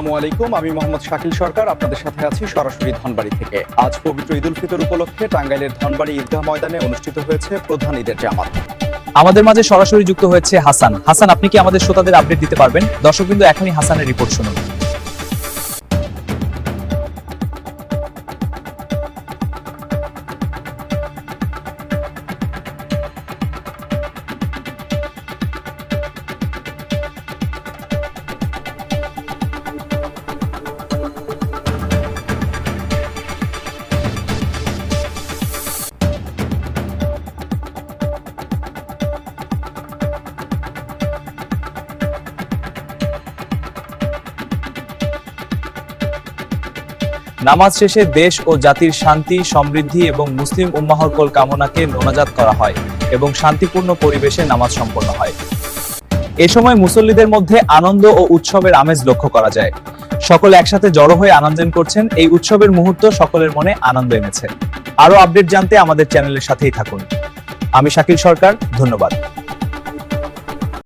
আসসালামু আলাইকুম, আমি মোহাম্মদ শাকিল সরকার আপনাদের সাথে আছি সরাসরি ধনবাড়ি থেকে। আজ পবিত্র ঈদ উল ফিতর উপলক্ষে টাঙ্গাইলের ধনবাড়ি ঈদগাহ ময়দানে অনুষ্ঠিত হয়েছে প্রধান ঈদের জামাত। আমাদের মাঝে সরাসরি যুক্ত হয়েছে হাসান। হাসান, আপনি কি আমাদের শ্রোতাদের আপডেট দিতে পারবেন? দর্শক কিন্তু এখনই হাসানের রিপোর্ট শুনুন। নামাজ শেষে দেশ ও জাতির শান্তি, সমৃদ্ধি এবং মুসলিম উম্মাহর কল কামনাকে মোনাজাত করা হয় এবং শান্তিপূর্ণ পরিবেশে নামাজ সম্পন্ন হয়। এ সময় মুসল্লিদের মধ্যে আনন্দ ও উৎসবের আমেজ লক্ষ্য করা যায়। সকলে একসাথে জড়ো হয়ে আনন্দ করছেন। এই উৎসবের মুহূর্ত সকলের মনে আনন্দ এনেছে। আরো আপডেট জানতে আমাদের চ্যানেলের সাথেই থাকুন। আমি শাকিল সরকার, ধন্যবাদ।